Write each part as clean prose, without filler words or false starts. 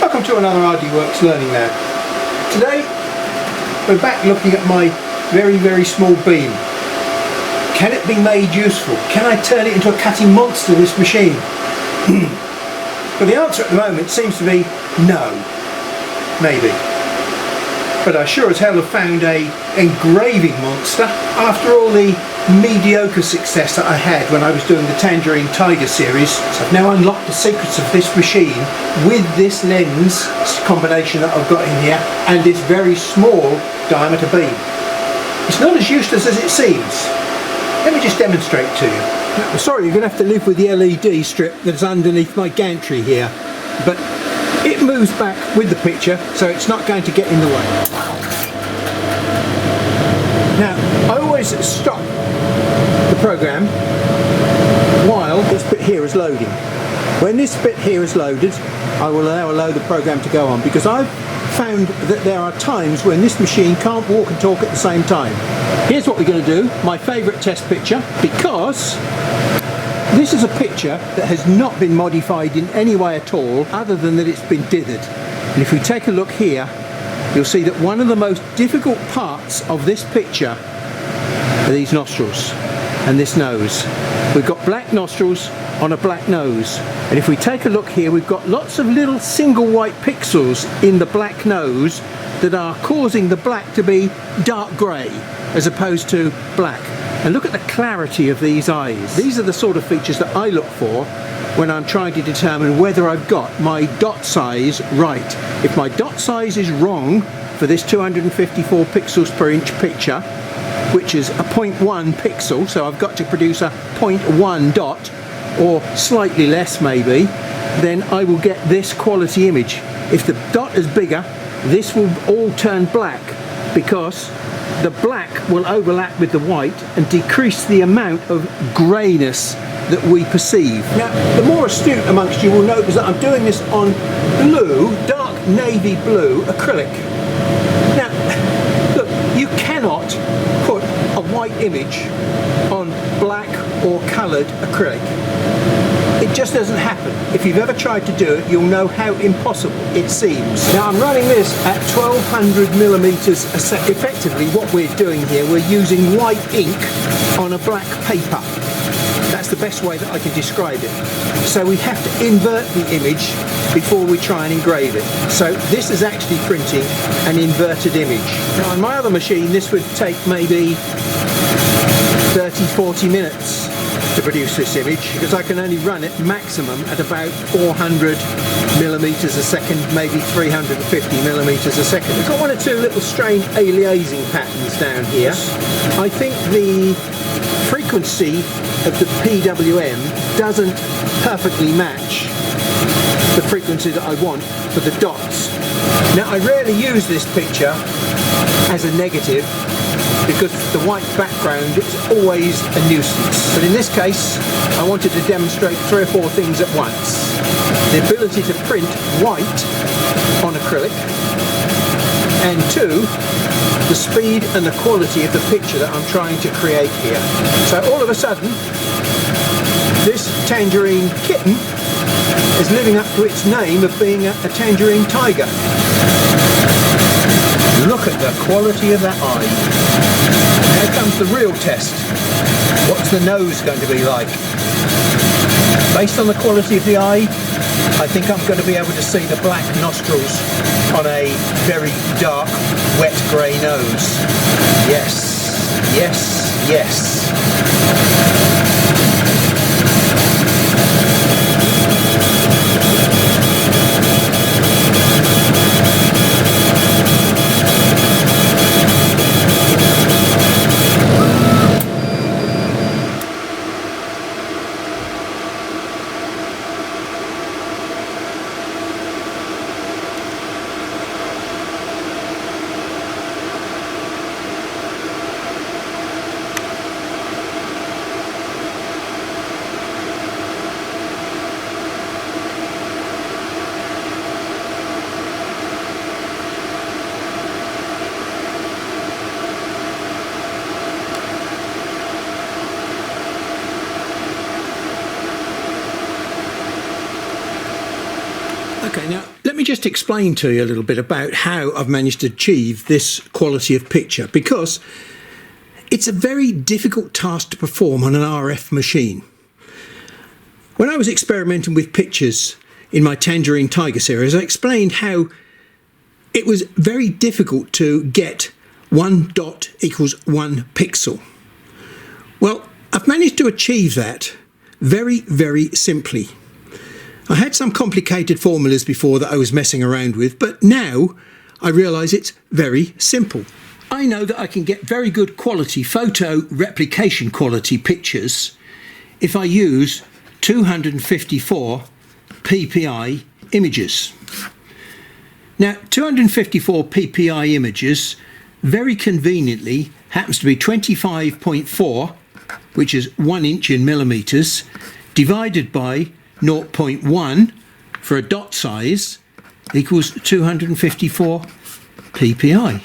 Welcome to another RDWorks Learning Lab. Today we're back looking at my very small beam. Can it be made useful? Can I turn it into a cutting monster, this machine? Well, the answer at the moment seems to be no. Maybe. But I sure as hell have found a engraving monster after all the mediocre success that I had when I was doing the Tangerine Tiger series. So I've now unlocked the secrets of this machine with this lens combination that I've got in here and this very small diameter beam. It's not as useless as it seems. Let me just demonstrate to you. Now, sorry, you're going to have to live with the LED strip that's underneath my gantry here, but it moves back with the picture, so it's not going to get in the way. Now, I always stop the program while this bit here is loading. When this bit here is loaded, I will allow the program to go on, because I've found that there are times when this machine can't walk and talk at the same time. Here's what we're going to do, my favourite test picture, because this is a picture that has not been modified in any way at all, other than that it's been dithered. And if we take a look here, you'll see that one of the most difficult parts of this picture are these nostrils and this nose. We've got black nostrils on a black nose, and if we take a look here, we've got lots of little single white pixels in the black nose that are causing the black to be dark grey as opposed to black. And look at the clarity of these eyes. These are the sort of features that I look for when I'm trying to determine whether I've got my dot size right. If my dot size is wrong for this 254 pixels per inch picture, which is a 0.1 pixel, so I've got to produce a 0.1 dot, or slightly less maybe, then I will get this quality image. If the dot is bigger, this will all turn black, because the black will overlap with the white and decrease the amount of greyness that we perceive. Now, the more astute amongst you will notice that I'm doing this on blue, dark navy blue acrylic. Now, look, you cannot put a white image on black or coloured acrylic. It just doesn't happen. If you've ever tried to do it, you'll know how impossible it seems. Now, I'm running this at 1200 millimeters a second. Effectively, what we're doing here, we're using white ink on a black paper. That's the best way that I can describe it. So we have to invert the image before we try and engrave it. So this is actually printing an inverted image. Now, on my other machine, this would take maybe 30-40 minutes to produce this image, because I can only run it maximum at about 400 millimeters a second, maybe 350 millimeters a second. We've got one or two little strange aliasing patterns down here. I think the frequency of the PWM doesn't perfectly match the frequency that I want for the dots. Now, I rarely use this picture as a negative, because the white background is always a nuisance. But in this case, I wanted to demonstrate 3 or 4 things at once. The ability to print white on acrylic, and 2, the speed and the quality of the picture that I'm trying to create here. So all of a sudden, this tangerine kitten is living up to its name of being a tangerine tiger. Look at the quality of that eye. Here comes the real test. What's the nose going to be like? Based on the quality of the eye, I think I'm going to be able to see the black nostrils on a very dark, wet grey nose. Yes, yes, yes. Now, let me just explain to you a little bit about how I've managed to achieve this quality of picture, because it's a very difficult task to perform on an RF machine. When I was experimenting with pictures in my Tangerine Tiger series, I explained how it was very difficult to get 1 dot equals 1 pixel. Well, I've managed to achieve that very, very simply. I had some complicated formulas before that I was messing around with, but now I realise it's very simple. I know that I can get very good quality photo replication quality pictures if I use 254 ppi images. Now, 254 ppi images very conveniently happens to be 25.4, which is 1 inch in millimetres, divided by 0.1 for a dot size equals 254 ppi.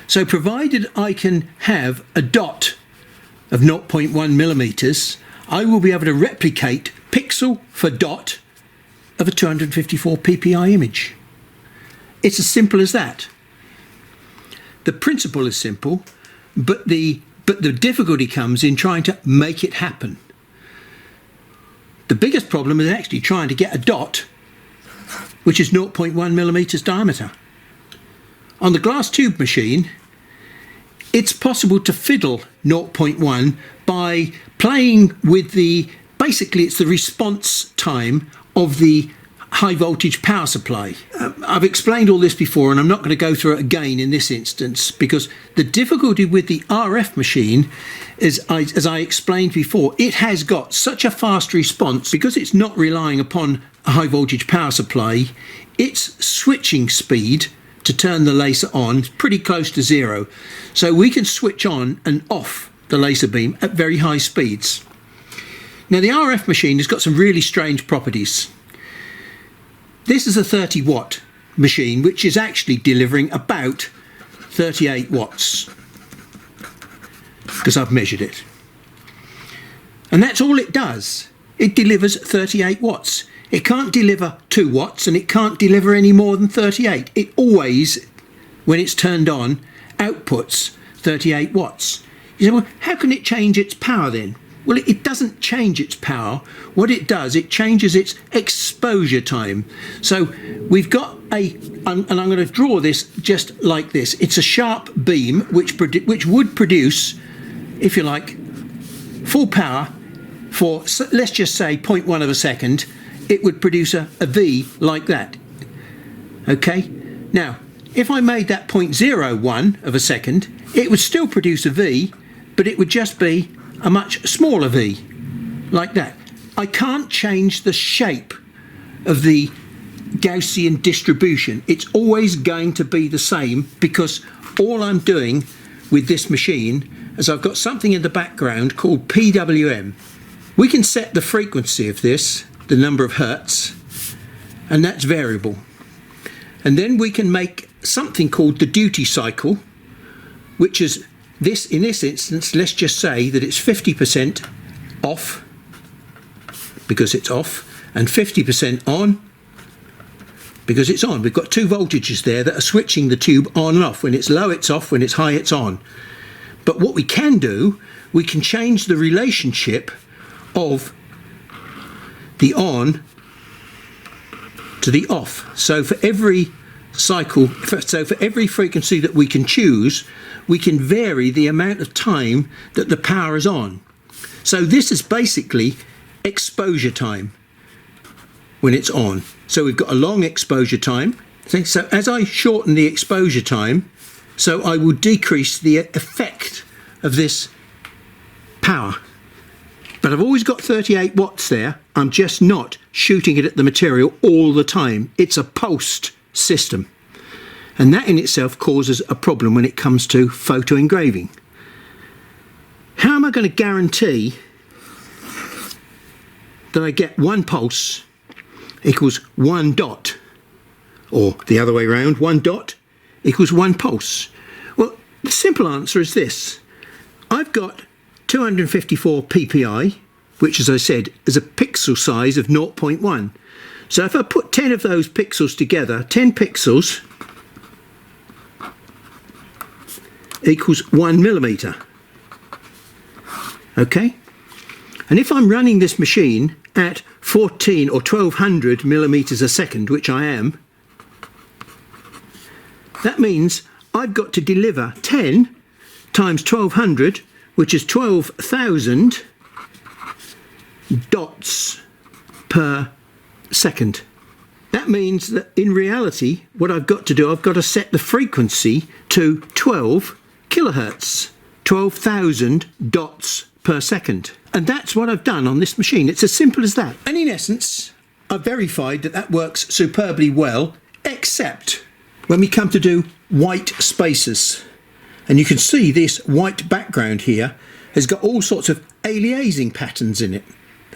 So provided I can have a dot of 0.1 millimetres, I will be able to replicate pixel for dot of a 254 ppi image. It's as simple as that. The principle is simple, but the difficulty comes in trying to make it happen. The biggest problem is actually trying to get a dot which is 0.1 millimetres diameter. On the glass tube machine, it's possible to fiddle 0.1 by playing with basically it's the response time of the high voltage power supply. I've explained all this before and I'm not going to go through it again in this instance, because the difficulty with the RF machine is, as I explained before, it has got such a fast response because it's not relying upon a high voltage power supply. Its switching speed to turn the laser on is pretty close to 0. So we can switch on and off the laser beam at very high speeds. Now the RF machine has got some really strange properties. This is a 30 watt machine which is actually delivering about 38 watts because I've measured it. And that's all it does. It delivers 38 watts. It can't deliver 2 watts and it can't deliver any more than 38. It always, when it's turned on, outputs 38 watts. You say, well, how can it change its power then? Well, it doesn't change its power. What it does, it changes its exposure time. So we've got and I'm going to draw this just like this. It's a sharp beam which would produce, if you like, full power for, let's just say 0.1 of a second. It would produce a V like that. Okay? Now, if I made that 0.01 of a second, it would still produce a V, but it would just be a much smaller V, like that. I can't change the shape of the Gaussian distribution. It's always going to be the same, because all I'm doing with this machine is I've got something in the background called PWM. We can set the frequency of this, the number of hertz, and that's variable. And then we can make something called the duty cycle, which is this. In this instance, let's just say that it's 50% off because it's off, and 50% on because it's on. We've got 2 voltages there that are switching the tube on and off. When it's low, it's off. When it's high, it's on. But what we can do, we can change the relationship of the on to the off. So for every cycle, so for every frequency that we can choose, we can vary the amount of time that the power is on. So this is basically exposure time when it's on. So we've got a long exposure time. So as I shorten the exposure time, so I will decrease the effect of this power. But I've always got 38 watts there. I'm just not shooting it at the material all the time. It's a pulsed system. And that in itself causes a problem when it comes to photo engraving. How am I going to guarantee that I get 1 pulse equals 1 dot? Or the other way around, 1 dot equals 1 pulse? Well, the simple answer is this. I've got 254 ppi, which, as I said, is a pixel size of 0.1. So if I put 10 of those pixels together, 10 pixels equals 1 millimeter. Okay? And if I'm running this machine at 14 or 1200 millimeters a second, which I am, that means I've got to deliver 10 times 1200, which is 12,000 dots per second. That means that in reality, what I've got to do, I've got to set the frequency to 12 kilohertz, 12,000 dots per second. And that's what I've done on this machine. It's as simple as that. And in essence, I've verified that that works superbly well, except when we come to do white spaces. And you can see this white background here has got all sorts of aliasing patterns in it.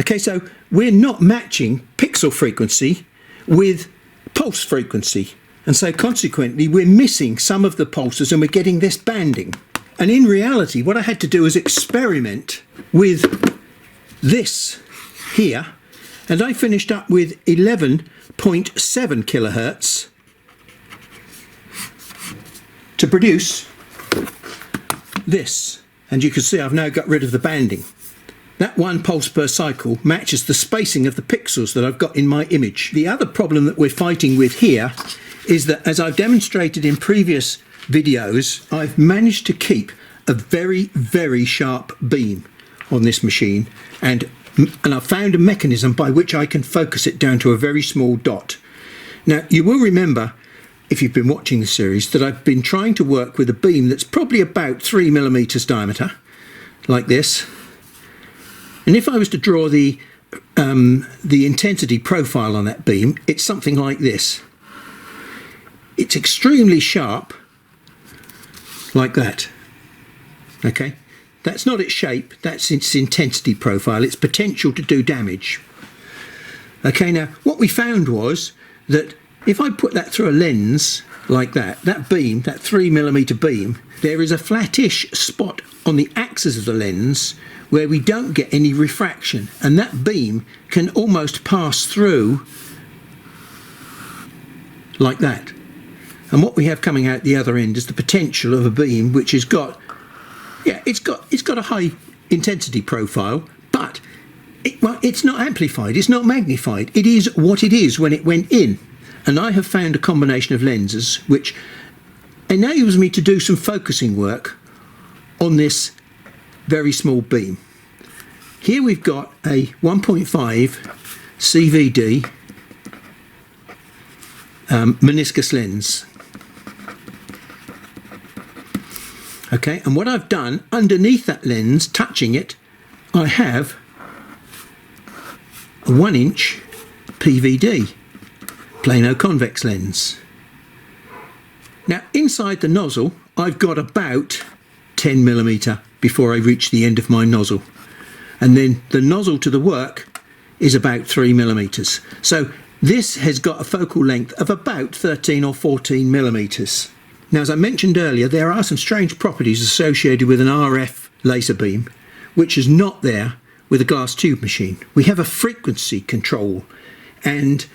Okay, so we're not matching pixel frequency with pulse frequency. And so consequently, we're missing some of the pulses and we're getting this banding. And in reality, what I had to do was experiment with this here. And I finished up with 11.7 kilohertz to produce this. And you can see I've now got rid of the banding. That 1 pulse per cycle matches the spacing of the pixels that I've got in my image. The other problem that we're fighting with here is that, as I've demonstrated in previous videos, I've managed to keep a very, very sharp beam on this machine, and I've found a mechanism by which I can focus it down to a very small dot. Now, you will remember, if you've been watching the series, that I've been trying to work with a beam that's probably about 3 millimeters diameter, like this. And if I was to draw the intensity profile on that beam, it's something like this. It's extremely sharp, like that. Okay, that's not its shape, that's its intensity profile, its potential to do damage. Okay, now what we found was that if I put that through a lens like that, that beam, that 3 millimeter beam, there is a flattish spot on the axis of the lens where we don't get any refraction, and that beam can almost pass through like that. And what we have coming out the other end is the potential of a beam which has got, yeah, it's got a high intensity profile, but it's not amplified, it's not magnified. It is what it is when it went in. And I have found a combination of lenses which enables me to do some focusing work on this very small beam. Here we've got a 1.5 CVD meniscus lens. Okay, and what I've done underneath that lens, touching it, I have a 1-inch PVD, plano convex lens. Now inside the nozzle I've got about 10 millimeter before I reach the end of my nozzle, and then the nozzle to the work is about 3 millimeters. So this has got a focal length of about 13 or 14 millimeters. Now, as I mentioned earlier, there are some strange properties associated with an RF laser beam which is not there with a glass tube machine. We have a frequency control, and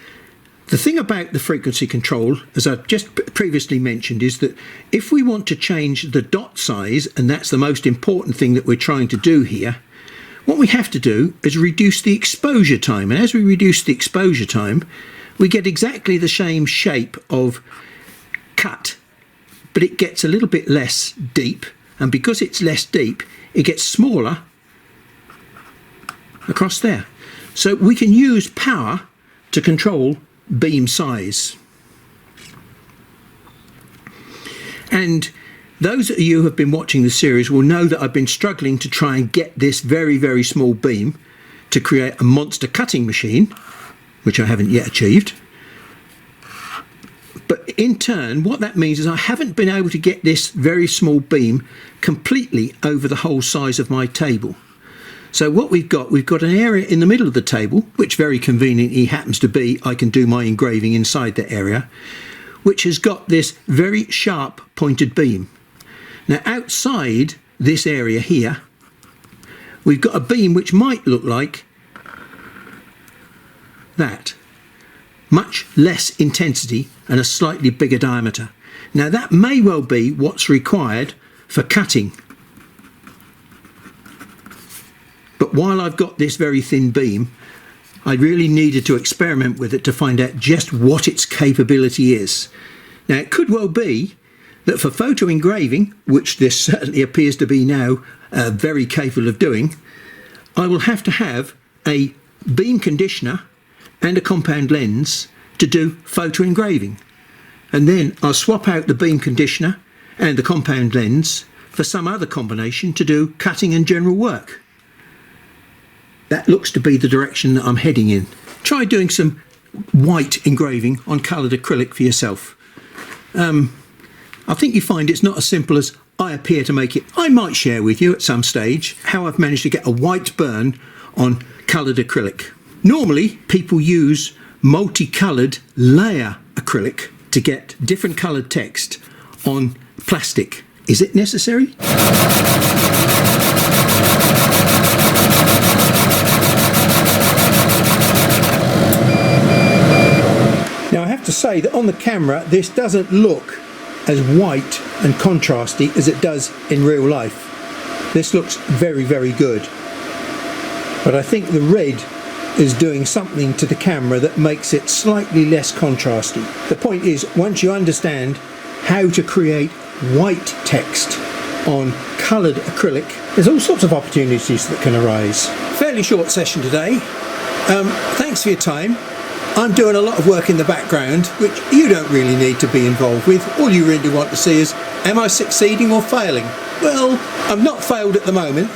the thing about the frequency control, as I've just previously mentioned, is that if we want to change the dot size, and that's the most important thing that we're trying to do here, what we have to do is reduce the exposure time. And as we reduce the exposure time, we get exactly the same shape of cut, but it gets a little bit less deep. And because it's less deep, it gets smaller across there. So we can use power to control beam size. And those of you who have been watching the series will know that I've been struggling to try and get this very, very small beam to create a monster cutting machine, which I haven't yet achieved. But in turn, what that means is I haven't been able to get this very small beam completely over the whole size of my table. So what we've got an area in the middle of the table, which very conveniently happens to be, I can do my engraving inside that area, which has got this very sharp pointed beam. Now outside this area here, we've got a beam which might look like that. much less intensity and a slightly bigger diameter. Now that may well be what's required for cutting. But while I've got this very thin beam, I really needed to experiment with it to find out just what its capability is. Now it could well be that for photo engraving, which this certainly appears to be now very capable of doing, I will have to have a beam conditioner and a compound lens to do photo engraving. And then I'll swap out the beam conditioner and the compound lens for some other combination to do cutting and general work. That looks to be the direction that I'm heading in. Try doing some white engraving on coloured acrylic for yourself. I think you find it's not as simple as I appear to make it. I might share with you at some stage how I've managed to get a white burn on coloured acrylic. Normally people use multicoloured layer acrylic to get different coloured text on plastic. Is it necessary? Now I have to say that on the camera this doesn't look as white and contrasty as it does in real life. This looks very, very good. But I think the red is doing something to the camera that makes it slightly less contrasty. The point is, once you understand how to create white text on coloured acrylic, there's all sorts of opportunities that can arise. Fairly short session today. Thanks for your time. I'm doing a lot of work in the background which you don't really need to be involved with. All you really want to see is, am I succeeding or failing? Well, I've not failed at the moment.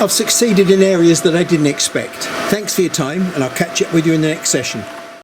I've succeeded in areas that I didn't expect. Thanks for your time, and I'll catch up with you in the next session.